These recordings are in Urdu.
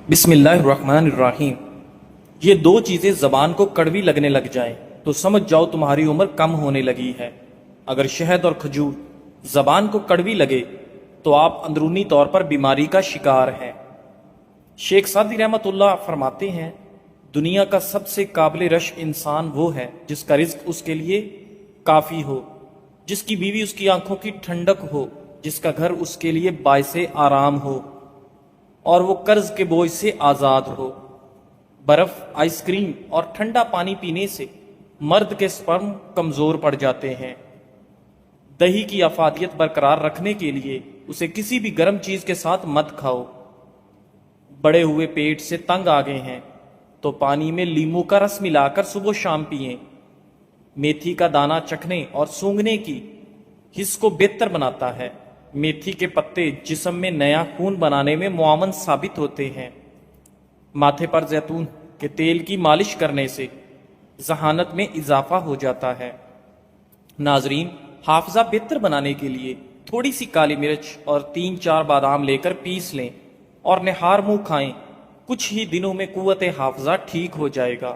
بسم اللہ الرحمن الرحیم۔ یہ دو چیزیں زبان کو کڑوی لگنے لگ جائیں تو سمجھ جاؤ تمہاری عمر کم ہونے لگی ہے۔ اگر شہد اور کھجور زبان کو کڑوی لگے تو آپ اندرونی طور پر بیماری کا شکار ہیں۔ شیخ سعدی رحمۃ اللہ فرماتے ہیں، دنیا کا سب سے قابل رشک انسان وہ ہے جس کا رزق اس کے لیے کافی ہو، جس کی بیوی اس کی آنکھوں کی ٹھنڈک ہو، جس کا گھر اس کے لیے باعث آرام ہو اور وہ قرض کے بوجھ سے آزاد ہو۔ برف، آئس کریم اور ٹھنڈا پانی پینے سے مرد کے سپرم کمزور پڑ جاتے ہیں۔ دہی کی افادیت برقرار رکھنے کے لیے اسے کسی بھی گرم چیز کے ساتھ مت کھاؤ۔ بڑے ہوئے پیٹ سے تنگ آ گئے ہیں تو پانی میں لیمو کا رس ملا کر صبح و شام پئیں۔ میتھی کا دانہ چکھنے اور سونگھنے کی حس کو بہتر بناتا ہے۔ میتھی کے پتے جسم میں نیا خون بنانے میں معاون ثابت ہوتے ہیں۔ ماتھے پر زیتون کے تیل کی مالش کرنے سے ذہانت میں اضافہ ہو جاتا ہے۔ ناظرین، حافظہ بہتر بنانے کے لیے تھوڑی سی کالی مرچ اور 3-4 بادام لے کر پیس لیں اور نہار منہ کھائیں۔ کچھ ہی دنوں میں قوت حافظہ ٹھیک ہو جائے گا۔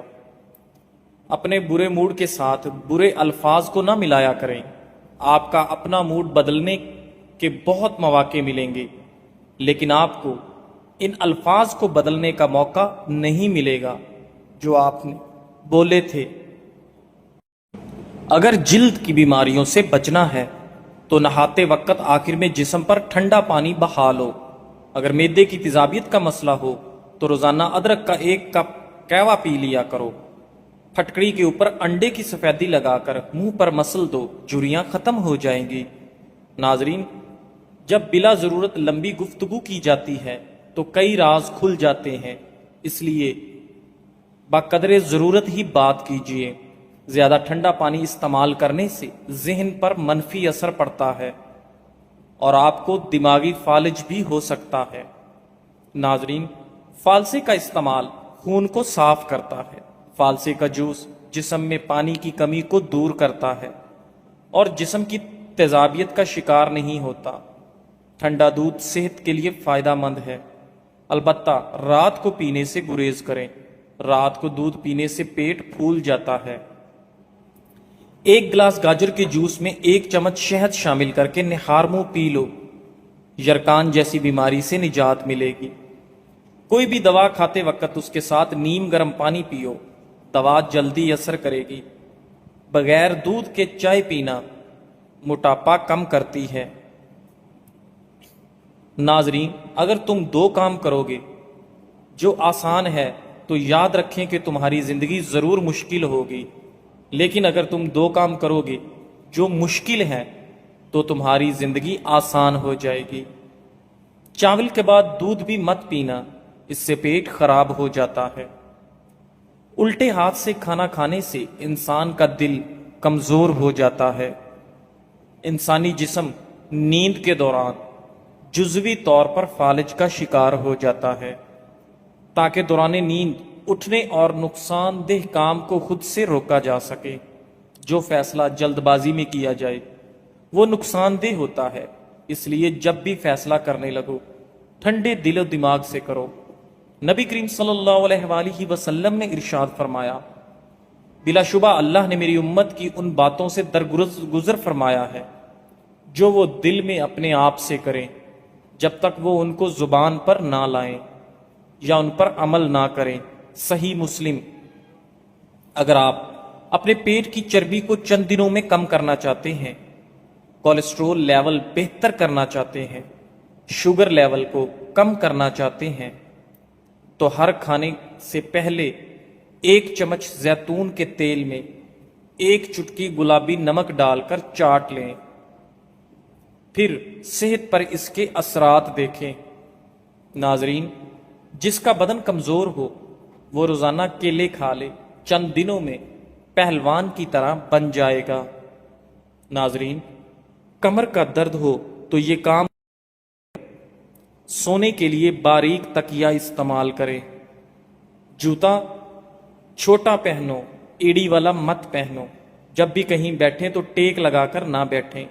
اپنے برے موڈ کے ساتھ برے الفاظ کو نہ ملایا کریں۔ آپ کا اپنا موڈ بدلنے کے بہت مواقع ملیں گے، لیکن آپ کو ان الفاظ کو بدلنے کا موقع نہیں ملے گا جو آپ نے بولے تھے۔ اگر جلد کی بیماریوں سے بچنا ہے تو نہاتے وقت آخر میں جسم پر ٹھنڈا پانی بہا لو۔ اگر معدے کی تیزابیت کا مسئلہ ہو تو روزانہ ادرک کا 1 کپ قہوہ پی لیا کرو۔ پھٹکڑی کے اوپر انڈے کی سفیدی لگا کر منہ پر مسل دو، جھریاں ختم ہو جائیں گی۔ ناظرین، جب بلا ضرورت لمبی گفتگو کی جاتی ہے تو کئی راز کھل جاتے ہیں، اس لیے بقدر ضرورت ہی بات کیجیے۔ زیادہ ٹھنڈا پانی استعمال کرنے سے ذہن پر منفی اثر پڑتا ہے اور آپ کو دماغی فالج بھی ہو سکتا ہے۔ ناظرین، فالسے کا استعمال خون کو صاف کرتا ہے۔ فالسے کا جوس جسم میں پانی کی کمی کو دور کرتا ہے اور جسم کی تیزابیت کا شکار نہیں ہوتا۔ ٹھنڈا دودھ صحت کے لیے فائدہ مند ہے، البتہ رات کو پینے سے گریز کریں۔ رات کو دودھ پینے سے پیٹ پھول جاتا ہے۔ 1 گلاس گاجر کے جوس میں 1 چمچ شہد شامل کر کے نہار منہ پی لو، یرکان جیسی بیماری سے نجات ملے گی۔ کوئی بھی دوا کھاتے وقت اس کے ساتھ نیم گرم پانی پیو، دوا جلدی اثر کرے گی۔ بغیر دودھ کے چائے پینا موٹاپا کم کرتی ہے۔ ناظرین، اگر تم 2 کام کرو گے جو آسان ہے تو یاد رکھیں کہ تمہاری زندگی ضرور مشکل ہوگی، لیکن اگر تم 2 کام کرو گے جو مشکل ہے تو تمہاری زندگی آسان ہو جائے گی۔ چاول کے بعد دودھ بھی مت پینا، اس سے پیٹ خراب ہو جاتا ہے۔ الٹے ہاتھ سے کھانا کھانے سے انسان کا دل کمزور ہو جاتا ہے۔ انسانی جسم نیند کے دوران جزوی طور پر فالج کا شکار ہو جاتا ہے۔ تاکہ دوران نیند اٹھنے اور نقصان دہ کام کو خود سے روکا جا سکے، جو فیصلہ جلد بازی میں کیا جائے وہ نقصان دہ ہوتا ہے۔ اس لیے جب بھی فیصلہ کرنے لگو ٹھنڈے دل و دماغ سے کرو۔ نبی کریم صلی اللہ علیہ وآلہ وسلم نے ارشاد فرمایا، بلا شبہ اللہ نے میری امت کی ان باتوں سے درگزر فرمایا ہے جو وہ دل میں اپنے آپ سے کریں جب تک وہ ان کو زبان پر نہ لائیں یا ان پر عمل نہ کریں۔ صحیح مسلم۔ اگر آپ اپنے پیٹ کی چربی کو چند دنوں میں کم کرنا چاہتے ہیں، کولیسٹرول لیول بہتر کرنا چاہتے ہیں، شوگر لیول کو کم کرنا چاہتے ہیں، تو ہر کھانے سے پہلے 1 چمچ زیتون کے تیل میں 1 چٹکی گلابی نمک ڈال کر چاٹ لیں، پھر صحت پر اس کے اثرات دیکھیں۔ ناظرین، جس کا بدن کمزور ہو وہ روزانہ کیلے کھا لے، چند دنوں میں پہلوان کی طرح بن جائے گا۔ ناظرین، کمر کا درد ہو تو یہ کام سونے کے لیے باریک تکیہ استعمال کریں۔ جوتا چھوٹا پہنو، ایڑی والا مت پہنو۔ جب بھی کہیں بیٹھیں تو ٹیک لگا کر نہ بیٹھیں۔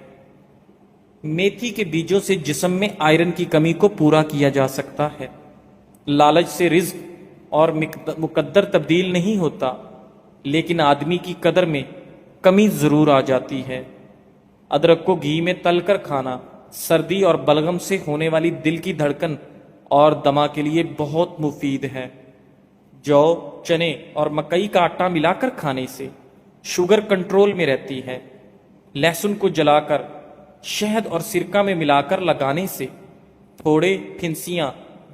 میتھی کے بیجوں سے جسم میں آئرن کی کمی کو پورا کیا جا سکتا ہے۔ لالچ سے رزق اور مقدر تبدیل نہیں ہوتا، لیکن آدمی کی قدر میں کمی ضرور آ جاتی ہے۔ ادرک کو گھی میں تل کر کھانا سردی اور بلغم سے ہونے والی دل کی دھڑکن اور دما کے لیے بہت مفید ہے۔ جو، چنے اور مکئی کا آٹا ملا کر کھانے سے شوگر کنٹرول میں رہتی ہے۔ لہسن کو جلا کر شہد اور سرکہ میں ملا کر لگانے سے پھوڑے، پھنسیاں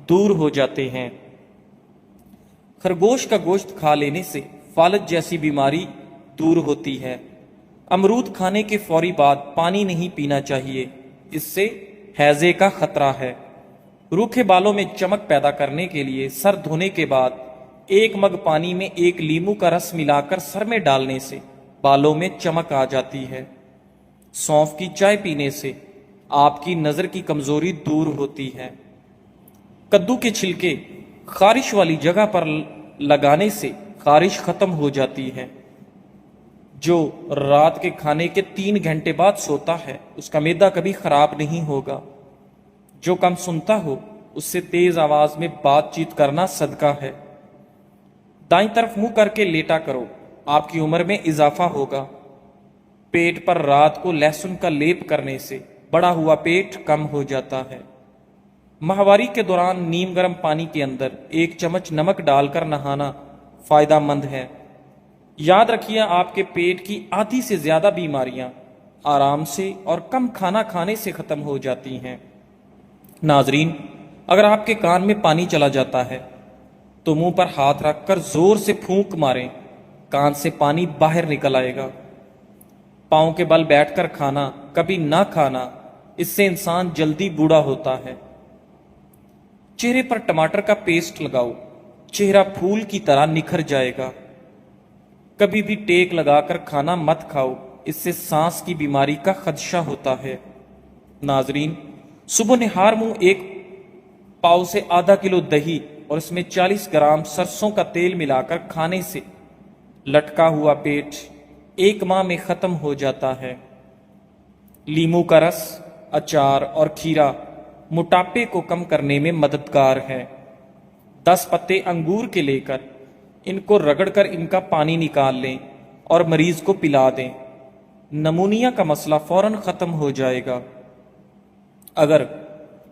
دور ہو جاتے ہیں۔ خرگوش کا گوشت کھا لینے سے فالج جیسی بیماری دور ہوتی ہے۔ امرود کھانے کے فوری بعد پانی نہیں پینا چاہیے، اس سے ہیضے کا خطرہ ہے۔ روکھے بالوں میں چمک پیدا کرنے کے لیے سر دھونے کے بعد 1 مگ پانی میں 1 لیمو کا رس ملا کر سر میں ڈالنے سے بالوں میں چمک آ جاتی ہے۔ سونف کی چائے پینے سے آپ کی نظر کی کمزوری دور ہوتی ہے۔ کدو کے چھلکے خارش والی جگہ پر لگانے سے خارش ختم ہو جاتی ہے۔ جو رات کے کھانے کے 3 گھنٹے بعد سوتا ہے اس کا معدہ کبھی خراب نہیں ہوگا۔ جو کم سنتا ہو اس سے تیز آواز میں بات چیت کرنا صدقہ ہے۔ دائیں طرف منہ کر کے لیٹا کرو، آپ کی عمر میں اضافہ ہوگا۔ پیٹ پر رات کو لہسن کا لیپ کرنے سے بڑا ہوا پیٹ کم ہو جاتا ہے۔ ماہواری کے دوران نیم گرم پانی کے اندر 1 چمچ نمک ڈال کر نہانا فائدہ مند ہے۔ یاد رکھیے، آپ کے پیٹ کی آدھی سے زیادہ بیماریاں آرام سے اور کم کھانا کھانے سے ختم ہو جاتی ہیں۔ ناظرین، اگر آپ کے کان میں پانی چلا جاتا ہے تو منہ پر ہاتھ رکھ کر زور سے پھونک ماریں، کان سے پانی باہر نکل آئے گا۔ پاؤں کے بل بیٹھ کر کھانا کبھی نہ کھانا، اس سے انسان جلدی بوڑھا ہوتا ہے۔ چہرے پر ٹماٹر کا پیسٹ لگاؤ، چہرہ پھول کی طرح نکھر جائے گا۔ کبھی بھی ٹیک لگا کر کھانا مت کھاؤ، اس سے سانس کی بیماری کا خدشہ ہوتا ہے۔ ناظرین، صبح نہار منہ 1 پاؤ سے ½ کلو دہی اور اس میں 40 گرام سرسوں کا تیل ملا کر کھانے سے لٹکا ہوا پیٹ 1 ماہ میں ختم ہو جاتا ہے۔ لیمو کا رس، اچار اور کھیرا موٹاپے کو کم کرنے میں مددگار ہے۔ 10 پتے انگور کے لے کر ان کو رگڑ کر ان کا پانی نکال لیں اور مریض کو پلا دیں، نمونیا کا مسئلہ فوراً ختم ہو جائے گا۔ اگر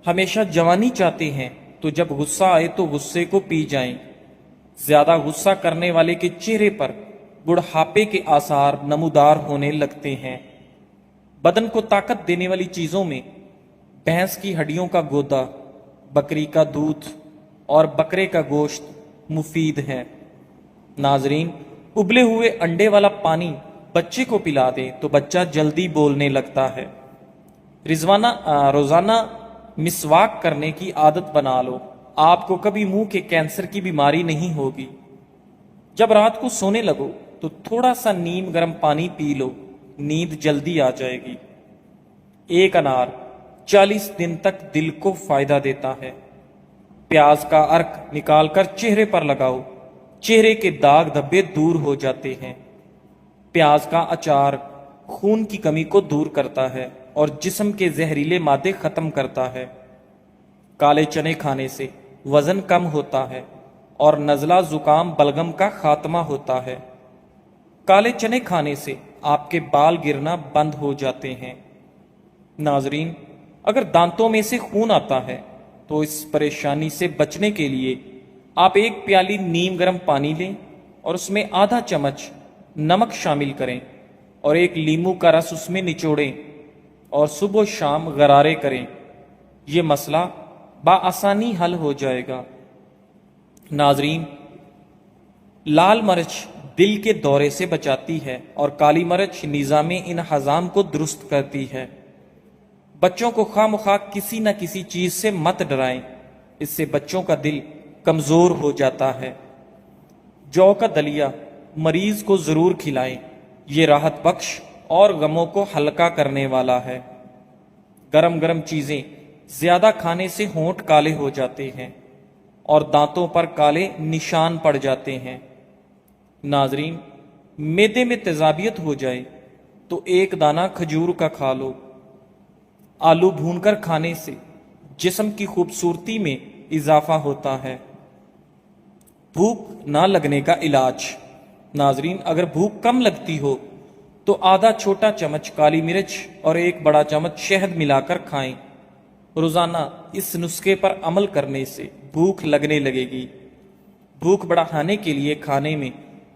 ہمیشہ جوانی چاہتے ہیں تو جب غصہ آئے تو غصے کو پی جائیں۔ زیادہ غصہ کرنے والے کے چہرے پر بڑھاپے کے آثار نمودار ہونے لگتے ہیں۔ بدن کو طاقت دینے والی چیزوں میں بھینس کی ہڈیوں کا گودا، بکری کا دودھ اور بکرے کا گوشت مفید ہے۔ ناظرین، ابلے ہوئے انڈے والا پانی بچے کو پلا دیں تو بچہ جلدی بولنے لگتا ہے۔ روزانہ مسواک کرنے کی عادت بنا لو، آپ کو کبھی منہ کے کینسر کی بیماری نہیں ہوگی۔ جب رات کو سونے لگو تو تھوڑا سا نیم گرم پانی پی لو، نیند جلدی آ جائے گی۔ 1 انار 40 دن تک دل کو فائدہ دیتا ہے۔ پیاز کا عرق نکال کر چہرے پر لگاؤ، چہرے کے داغ دھبے دور ہو جاتے ہیں۔ پیاز کا اچار خون کی کمی کو دور کرتا ہے اور جسم کے زہریلے مادے ختم کرتا ہے۔ کالے چنے کھانے سے وزن کم ہوتا ہے اور نزلہ زکام بلغم کا خاتمہ ہوتا ہے۔ کالے چنے کھانے سے آپ کے بال گرنا بند ہو جاتے ہیں۔ ناظرین، اگر دانتوں میں سے خون آتا ہے تو اس پریشانی سے بچنے کے لیے آپ 1 پیالی نیم گرم پانی لیں اور اس میں ½ چمچ نمک شامل کریں اور 1 لیمو کا رس اس میں نچوڑیں اور صبح و شام غرارے کریں۔ یہ مسئلہ بآسانی حل ہو جائے گا۔ ناظرین، لال مرچ دل کے دورے سے بچاتی ہے اور کالی مرچ نظام انہضام کو درست کرتی ہے۔ بچوں کو خواہ مخواہ کسی نہ کسی چیز سے مت ڈرائیں، اس سے بچوں کا دل کمزور ہو جاتا ہے۔ جو کا دلیا مریض کو ضرور کھلائیں، یہ راحت بخش اور غموں کو ہلکا کرنے والا ہے۔ گرم گرم چیزیں زیادہ کھانے سے ہونٹ کالے ہو جاتے ہیں اور دانتوں پر کالے نشان پڑ جاتے ہیں۔ ناظرین، معدے میں تیزابیت ہو جائے تو 1 دانہ کھجور کا کھا لو۔ آلو بھون کر کھانے سے جسم کی خوبصورتی میں اضافہ ہوتا ہے۔ بھوک نہ لگنے کا علاج۔ ناظرین، اگر بھوک کم لگتی ہو تو آدھا چھوٹا چمچ کالی مرچ اور ایک بڑا چمچ شہد ملا کر کھائیں۔ روزانہ اس نسخے پر عمل کرنے سے بھوک لگنے لگے گی۔ بھوک بڑھانے کے لیے کھانے میں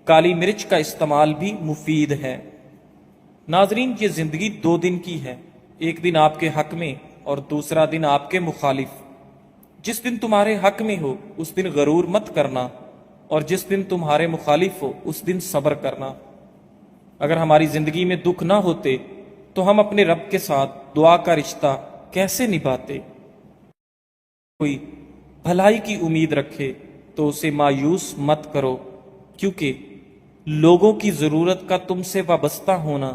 کالی مرچ کا استعمال بھی مفید ہے۔ ناظرین، یہ زندگی 2 دن کی ہے، ایک دن آپ کے حق میں اور دوسرا دن آپ کے مخالف۔ جس دن تمہارے حق میں ہو اس دن غرور مت کرنا، اور جس دن تمہارے مخالف ہو اس دن صبر کرنا۔ اگر ہماری زندگی میں دکھ نہ ہوتے تو ہم اپنے رب کے ساتھ دعا کا رشتہ کیسے نبھاتے؟ کوئی بھلائی کی امید رکھے تو اسے مایوس مت کرو، کیونکہ لوگوں کی ضرورت کا تم سے وابستہ ہونا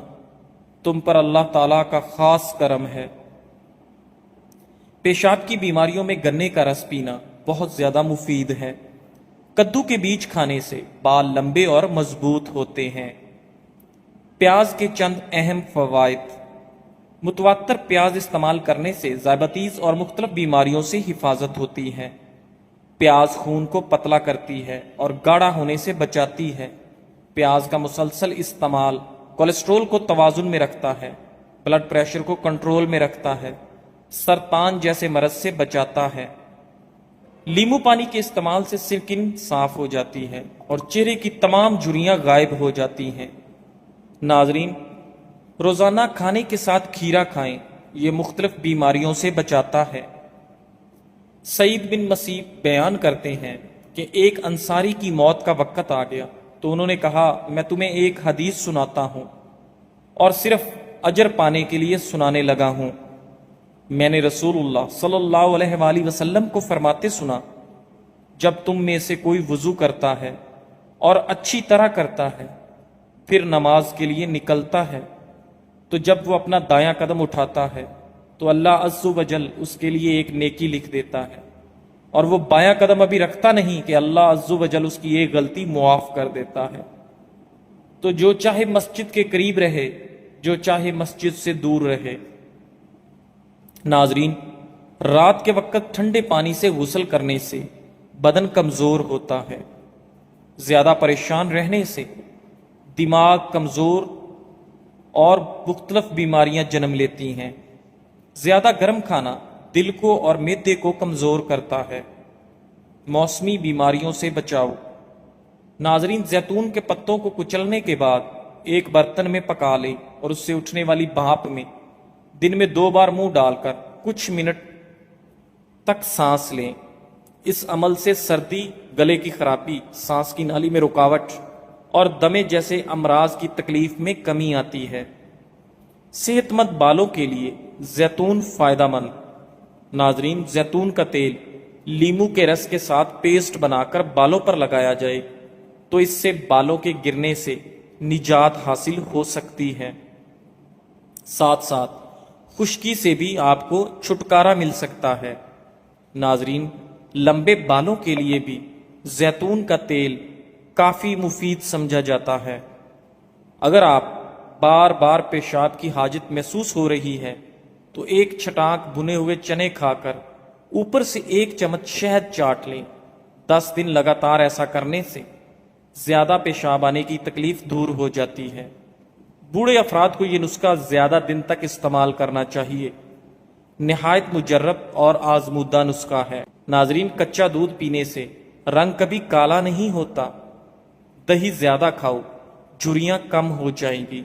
تم پر اللہ تعالیٰ کا خاص کرم ہے۔ پیشاب کی بیماریوں میں گنے کا رس پینا بہت زیادہ مفید ہے۔ کدو کے بیج کھانے سے بال لمبے اور مضبوط ہوتے ہیں۔ پیاز کے چند اہم فوائد۔ متواتر پیاز استعمال کرنے سے ذیابیطس اور مختلف بیماریوں سے حفاظت ہوتی ہے۔ پیاز خون کو پتلا کرتی ہے اور گاڑھا ہونے سے بچاتی ہے۔ پیاز کا مسلسل استعمال کولیسٹرول کو توازن میں رکھتا ہے، بلڈ پریشر کو کنٹرول میں رکھتا ہے، سرطان جیسے مرض سے بچاتا ہے۔ لیمو پانی کے استعمال سے سکن صاف ہو جاتی ہے اور چہرے کی تمام جھریاں غائب ہو جاتی ہیں۔ ناظرین، روزانہ کھانے کے ساتھ کھیرا کھائیں، یہ مختلف بیماریوں سے بچاتا ہے۔ سعید بن مسیب بیان کرتے ہیں کہ ایک انصاری کی موت کا وقت آ گیا تو انہوں نے کہا، میں تمہیں ایک حدیث سناتا ہوں اور صرف اجر پانے کے لیے سنانے لگا ہوں۔ میں نے رسول اللہ صلی اللہ علیہ وآلہ وسلم کو فرماتے سنا، جب تم میں سے کوئی وضو کرتا ہے اور اچھی طرح کرتا ہے، پھر نماز کے لیے نکلتا ہے، تو جب وہ اپنا دایاں قدم اٹھاتا ہے تو اللہ عز و جل اس کے لیے ایک نیکی لکھ دیتا ہے، اور وہ بایاں قدم ابھی رکھتا نہیں کہ اللہ عز و جل اس کی ایک غلطی معاف کر دیتا ہے۔ تو جو چاہے مسجد کے قریب رہے، جو چاہے مسجد سے دور رہے۔ ناظرین، رات کے وقت ٹھنڈے پانی سے غسل کرنے سے بدن کمزور ہوتا ہے۔ زیادہ پریشان رہنے سے دماغ کمزور اور مختلف بیماریاں جنم لیتی ہیں۔ زیادہ گرم کھانا دل کو اور معدے کو کمزور کرتا ہے۔ موسمی بیماریوں سے بچاؤ۔ ناظرین، زیتون کے پتوں کو کچلنے کے بعد ایک برتن میں پکا لیں اور اس سے اٹھنے والی بھاپ میں دن میں 2 بار منہ ڈال کر کچھ منٹ تک سانس لیں۔ اس عمل سے سردی، گلے کی خرابی، سانس کی نالی میں رکاوٹ اور دمے جیسے امراض کی تکلیف میں کمی آتی ہے۔ صحت مند بالوں کے لیے زیتون فائدہ مند۔ ناظرین، زیتون کا تیل لیمو کے رس کے ساتھ پیسٹ بنا کر بالوں پر لگایا جائے تو اس سے بالوں کے گرنے سے نجات حاصل ہو سکتی ہے۔ ساتھ ساتھ خشکی سے بھی آپ کو چھٹکارا مل سکتا ہے۔ ناظرین، لمبے بالوں کے لیے بھی زیتون کا تیل کافی مفید سمجھا جاتا ہے۔ اگر آپ بار بار پیشاب کی حاجت محسوس ہو رہی ہے تو ایک چھٹانک بھنے ہوئے چنے کھا کر اوپر سے 1 چمچ شہد چاٹ لیں۔ 10 دن لگاتار ایسا کرنے سے زیادہ پیشاب آنے کی تکلیف دور ہو جاتی ہے۔ بوڑھے افراد کو یہ نسخہ زیادہ دن تک استعمال کرنا چاہیے۔ نہایت مجرب اور آزمودہ نسخہ ہے۔ ناظرین، کچا دودھ پینے سے رنگ کبھی کالا نہیں ہوتا۔ دہی زیادہ کھاؤ، جھریاں کم ہو جائیں گی۔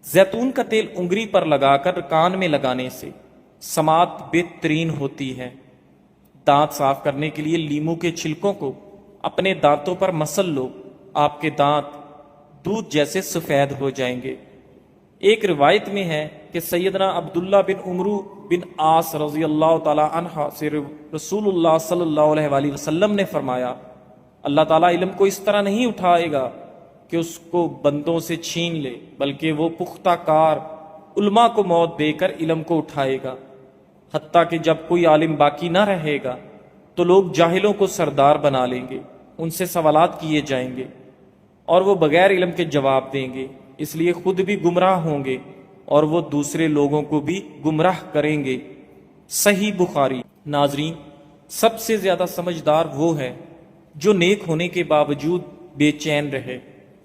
زیتون کا تیل انگلی پر لگا کر کان میں لگانے سے سماعت بہترین ہوتی ہے۔ دانت صاف کرنے کے لیے لیمو کے چھلکوں کو اپنے دانتوں پر مسل لو، آپ کے دانت دودھ جیسے سفید ہو جائیں گے۔ ایک روایت میں ہے کہ سیدنا عبداللہ بن عمرو بن عاص رضی اللہ تعالی عنہ سے رسول اللہ صلی اللہ علیہ وآلہ وسلم نے فرمایا، اللہ تعالیٰ علم کو اس طرح نہیں اٹھائے گا کہ اس کو بندوں سے چھین لے، بلکہ وہ پختہ کار علماء کو موت دے کر علم کو اٹھائے گا، حتیٰ کہ جب کوئی عالم باقی نہ رہے گا تو لوگ جاہلوں کو سردار بنا لیں گے، ان سے سوالات کیے جائیں گے اور وہ بغیر علم کے جواب دیں گے، اس لیے خود بھی گمراہ ہوں گے اور وہ دوسرے لوگوں کو بھی گمراہ کریں گے۔ صحیح بخاری۔ ناظرین، سب سے زیادہ سمجھدار وہ ہے جو نیک ہونے کے باوجود بے چین رہے،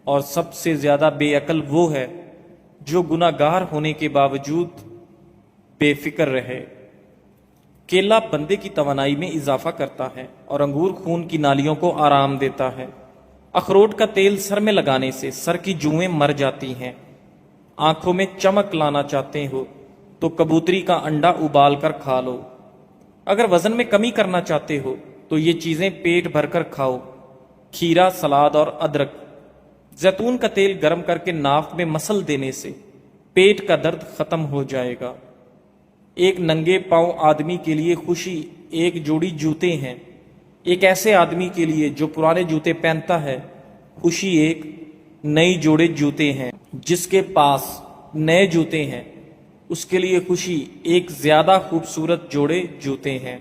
اور سب سے زیادہ بے عقل وہ ہے جو گناہ گار ہونے کے باوجود بے فکر رہے۔ کیلا بندے کی توانائی میں اضافہ کرتا ہے اور انگور خون کی نالیوں کو آرام دیتا ہے۔ اخروٹ کا تیل سر میں لگانے سے سر کی جوئیں مر جاتی ہیں۔ آنکھوں میں چمک لانا چاہتے ہو تو کبوتری کا انڈا ابال کر کھا لو۔ اگر وزن میں کمی کرنا چاہتے ہو تو یہ چیزیں پیٹ بھر کر کھاؤ: کھیرا، سلاد اور ادرک۔ زیتون کا تیل گرم کر کے ناک میں مسل دینے سے پیٹ کا درد ختم ہو جائے گا۔ ایک ننگے پاؤں آدمی کے لیے خوشی ایک جوڑی جوتے ہیں۔ ایک ایسے آدمی کے لیے جو پرانے جوتے پہنتا ہے، خوشی ایک نئی جوڑے جوتے ہیں۔ جس کے پاس نئے جوتے ہیں، اس کے لیے خوشی ایک زیادہ خوبصورت جوڑے جوتے ہیں۔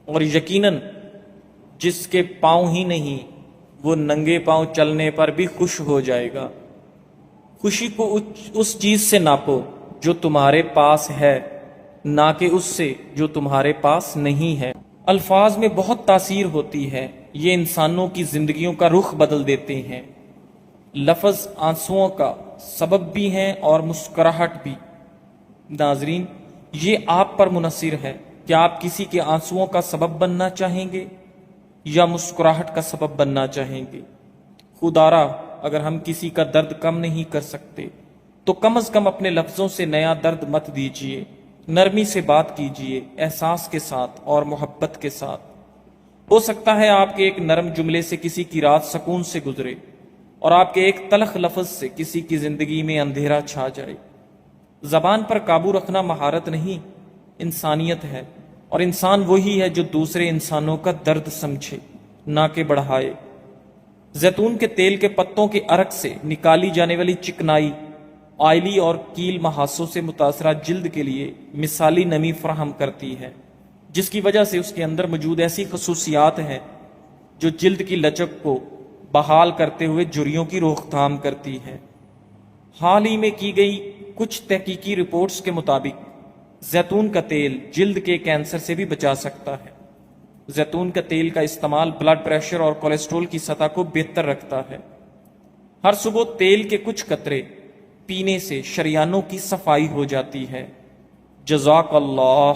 اور یقیناً جس کے پاؤں ہی نہیں، وہ ننگے پاؤں چلنے پر بھی خوش ہو جائے گا۔ خوشی کو اس چیز سے ناپو جو تمہارے پاس ہے، نہ کہ اس سے جو تمہارے پاس نہیں ہے۔ الفاظ میں بہت تاثیر ہوتی ہے، یہ انسانوں کی زندگیوں کا رخ بدل دیتے ہیں۔ لفظ آنسوؤں کا سبب بھی ہیں اور مسکراہٹ بھی۔ ناظرین، یہ آپ پر منحصر ہے کہ آپ کسی کے آنسوؤں کا سبب بننا چاہیں گے یا مسکراہٹ کا سبب بننا چاہیں گے۔ خدارا، اگر ہم کسی کا درد کم نہیں کر سکتے تو کم از کم اپنے لفظوں سے نیا درد مت دیجیے۔ نرمی سے بات کیجیے، احساس کے ساتھ اور محبت کے ساتھ۔ ہو سکتا ہے آپ کے ایک نرم جملے سے کسی کی رات سکون سے گزرے، اور آپ کے ایک تلخ لفظ سے کسی کی زندگی میں اندھیرا چھا جائے۔ زبان پر قابو رکھنا مہارت نہیں، انسانیت ہے، اور انسان وہی ہے جو دوسرے انسانوں کا درد سمجھے، نہ کہ بڑھائے۔ زیتون کے تیل کے پتوں کے عرق سے نکالی جانے والی چکنائی آئلی اور کیل محاسوں سے متاثرہ جلد کے لیے مثالی نمی فراہم کرتی ہے، جس کی وجہ سے اس کے اندر موجود ایسی خصوصیات ہیں جو جلد کی لچک کو بحال کرتے ہوئے جھریوں کی روک تھام کرتی ہے۔ حال ہی میں کی گئی کچھ تحقیقی رپورٹس کے مطابق زیتون کا تیل جلد کے کینسر سے بھی بچا سکتا ہے۔ زیتون کا تیل کا استعمال بلڈ پریشر اور کولیسٹرول کی سطح کو بہتر رکھتا ہے۔ ہر صبح تیل کے کچھ قطرے پینے سے شریانوں کی صفائی ہو جاتی ہے۔ جزاک اللہ۔